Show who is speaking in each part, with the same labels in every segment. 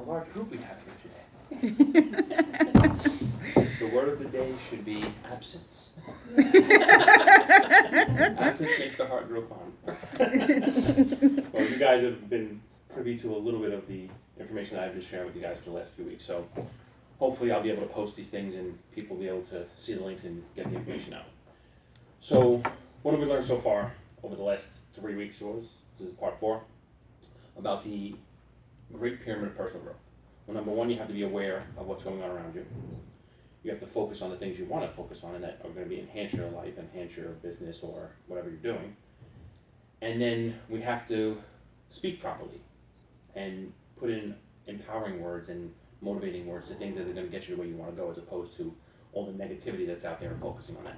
Speaker 1: large group we have here today. The word of the day should be absence. Absence makes the heart grow fond. Well, you guys have been privy to a little bit of the information that I've been sharing with you guys for the last few weeks, so hopefully I'll be able to post these things and people will be able to see the links and get the information out. So, what have we learned so far over the last 3 weeks? This is part 4, about the Great Pyramid of Personal Growth. Well, number 1, you have to be aware of what's going on around you. You have to focus on the things you want to focus on and that are going to be enhance your life, enhance your business, or whatever you're doing. And then we have to speak properly and put in empowering words and motivating words to things that are going to get you the way you want to go, as opposed to all the negativity that's out there and focusing on that.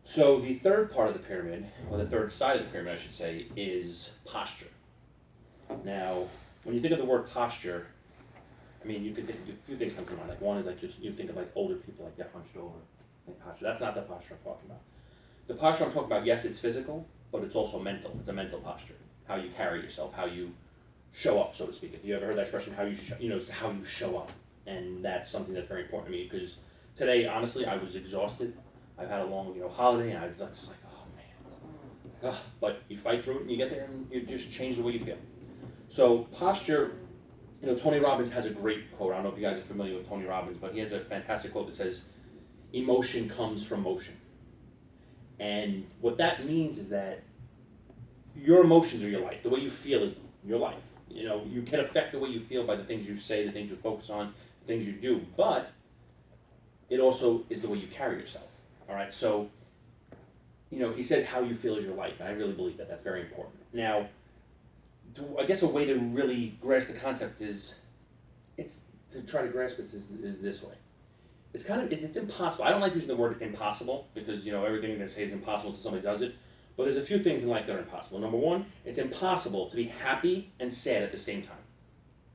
Speaker 1: So the third part of the pyramid, or the third side of the pyramid, I should say, is posture. Now, when you think of the word posture, I mean, you could think a few things come to mind. Like one is like you think of like older people, like they're hunched over, like posture. That's not the posture I'm talking about. The posture I'm talking about, yes, it's physical, but it's also mental. It's a mental posture. How you carry yourself, how you show up, so to speak. If you ever heard that expression, how you it's how you show up, and that's something that's very important to me, because today, honestly, I was exhausted. I've had a long, holiday, and I was just like, oh man. But you fight through it, and you get there, and you just change the way you feel. So posture, Tony Robbins has a great quote. I don't know if you guys are familiar with Tony Robbins, but he has a fantastic quote that says, "Emotion comes from motion." And what that means is that your emotions are your life. The way you feel is your life. You can affect the way you feel by the things you say, the things you focus on, the things you do, but it also is the way you carry yourself. All right, so, he says how you feel is your life, and I really believe that that's very important. Now, I guess a way to really grasp the concept is this way. It's impossible. I don't like using the word impossible, because, everything they say is impossible until somebody does it, but there's a few things in life that are impossible. Number 1, it's impossible to be happy and sad at the same time.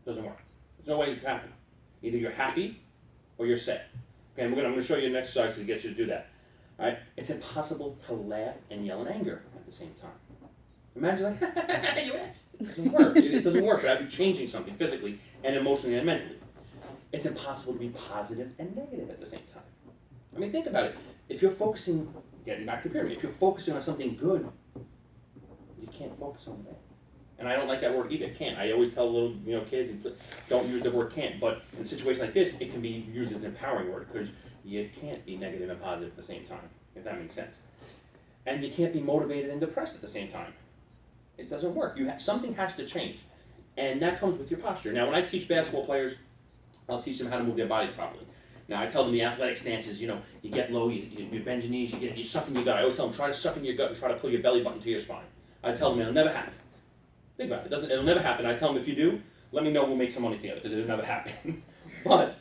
Speaker 1: It doesn't work. There's no way you can happen. Either you're happy or you're sad. Okay, I'm going to show you an exercise to get you to do that. All right? It's impossible to laugh and yell in anger at the same time. Imagine it doesn't work. It doesn't work. But I'd be changing something physically and emotionally and mentally. It's impossible to be positive and negative at the same time. I mean, think about it. If you're focusing, getting back to the pyramid, if you're focusing on something good, you can't focus on that. And I don't like that word either, can't. I always tell little kids, don't use the word can't. But in a situation like this, it can be used as an empowering word, because you can't be negative and positive at the same time, if that makes sense. And you can't be motivated and depressed at the same time. It doesn't work. Something has to change. And that comes with your posture. Now, when I teach basketball players, I'll teach them how to move their bodies properly. Now, I tell them the athletic stances, you get low, you bend your knees, you suck in your gut. I always tell them, try to suck in your gut and try to pull your belly button to your spine. I tell them it'll never happen. Think about it. It'll never happen. I tell them, if you do, let me know, we'll make some money together, because it'll never happen. But,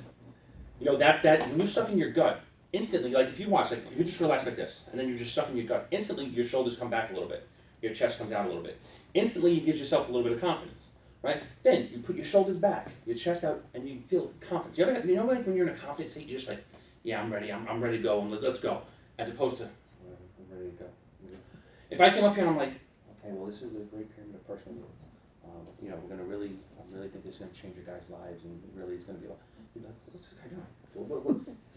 Speaker 1: that when you suck in your gut, instantly, like if you watch, like if you just relax like this, and then you just suck in your gut, instantly your shoulders come back a little bit. Your chest comes down a little bit. Instantly, it gives yourself a little bit of confidence, right? Then you put your shoulders back, your chest out, and you feel confidence. Like when you're in a confident state, you're just like, yeah, I'm ready. I'm ready to go. Let's go. As opposed to, I'm ready to go. If I came up here and I'm like, okay, well, this is the Great Pyramid of Personal Growth. I really think this is going to change your guys' lives, and really it's going to be like, what's this guy doing? What?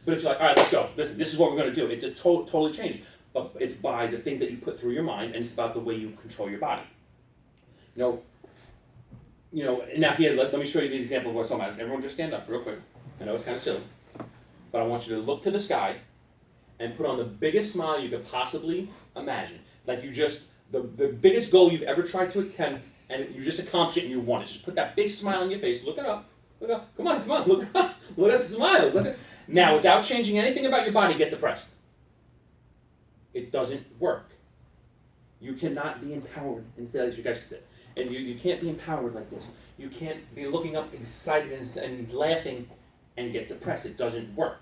Speaker 1: But if you're like, all right, let's go. Listen, this is what we're going to do. It's a totally change. But it's by the thing that you put through your mind, and it's about the way you control your body. Now here, let me show you the example of what I'm talking about. Everyone just stand up real quick. I know it's kind of silly, but I want you to look to the sky and put on the biggest smile you could possibly imagine. Like the biggest goal you've ever tried to attempt, and you just accomplished it and you won it. Just put that big smile on your face. Look it up. Look up. Come on. Look up. Look at the smile. Listen. Now, without changing anything about your body, get depressed. It doesn't work. You cannot be empowered, instead, as you guys said. And you can't be empowered like this. You can't be looking up excited and laughing and get depressed. It doesn't work.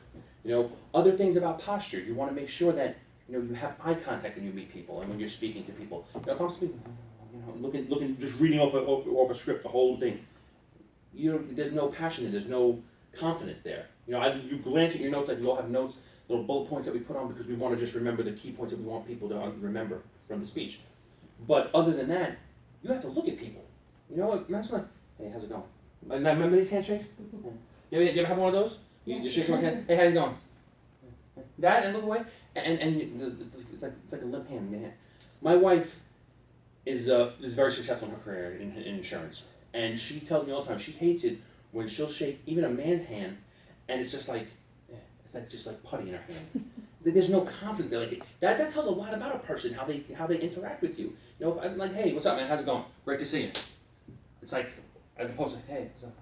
Speaker 1: Other things about posture, you want to make sure that you have eye contact when you meet people and when you're speaking to people. If I'm speaking, looking, just reading off a script, the whole thing. There's no passion there. There's no confidence there. You glance at your notes, like we all have notes, little bullet points that we put on, because we want to just remember the key points that we want people to remember from the speech. But other than that, you have to look at people. Imagine like, hey, how's it going? Remember these handshakes? You ever have one of those? You shake someone's hand. Hey, how you going? That and look away, and it's like a limp hand in your hand. My wife is very successful in her career in insurance, and she tells me all the time she hates it when she'll shake even a man's hand, and it's just like just like putty in her hand. There's no confidence there. Like that tells a lot about a person, how they interact with you. You know, if I'm like, hey, what's up, man? How's it going? Great to see you. It's like as opposed to, hey, what's up?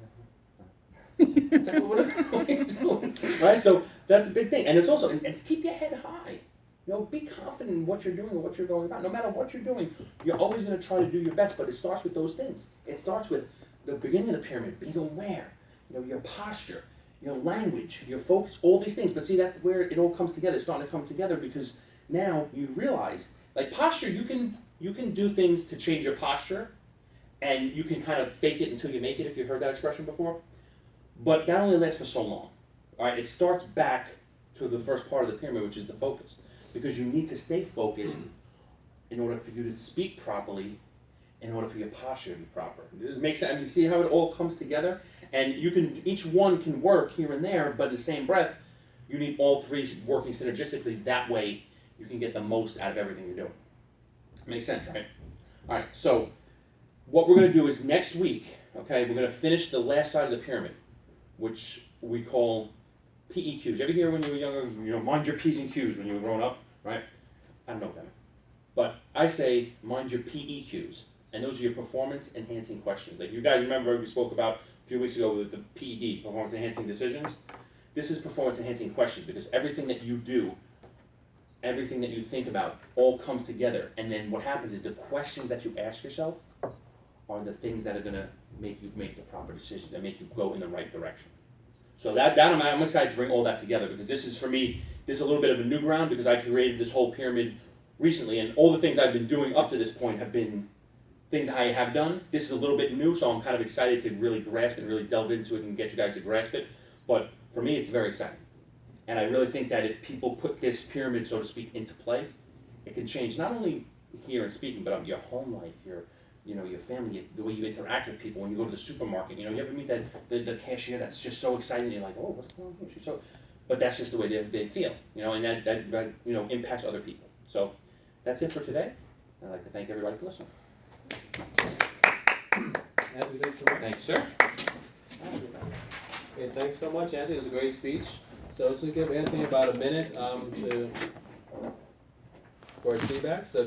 Speaker 1: It's like, well, what are you doing? Right? So that's a big thing. And it's also, and keep your head high. You know, be confident in what you're doing or what you're going about. No matter what you're doing, you're always going to try to do your best, but it starts with those things. It starts with the beginning of the pyramid, being aware, you know, your posture, your language, your focus, all these things. But see, that's where it all comes together. It's starting to come together because now you realize, like posture, you can do things to change your posture, and you can kind of fake it until you make it, if you've heard that expression before. But that only lasts for so long. All right, it starts back to the first part of the pyramid, which is the focus. Because you need to stay focused in order for you to speak properly, in order for your posture to be proper. It makes sense. I mean, see how it all comes together? And each one can work here and there, but in the same breath, you need all three working synergistically. That way, you can get the most out of everything you're doing. Makes sense, right? All right, so what we're going to do is next week, okay, we're going to finish the last side of the pyramid, which we call PEQs. You ever hear when you were younger, you know, mind your P's and Q's when you were growing up, right? I don't know what that means. But I say mind your PEQs, and those are your performance enhancing questions. Like you guys remember we spoke about a few weeks ago with the PEDs, performance enhancing decisions. This is performance enhancing questions because everything that you do, everything that you think about all comes together. And then what happens is the questions that you ask yourself are the things that are going to make you make the proper decisions and make you go in the right direction. So that I'm excited to bring all that together because this is, for me, this is a little bit of a new ground because I created this whole pyramid recently, and all the things I've been doing up to this point have been things I have done. This is a little bit new, so I'm kind of excited to really grasp it, really delve into it and get you guys to grasp it. But for me, it's very exciting. And I really think that if people put this pyramid, so to speak, into play, it can change not only here in speaking, but your home life, your family, the way you interact with people when you go to the supermarket. You know, you ever meet the cashier that's just so exciting, you're like, oh, what's going on here? She's so, but that's just the way they feel, you know, and that impacts other people. So that's it for today. I'd like to thank everybody for listening.
Speaker 2: Anthony, thanks so much.
Speaker 1: Thank you, sir.
Speaker 2: Okay, thanks so much, Anthony. It was a great speech. So let's give Anthony about a minute for his feedback. So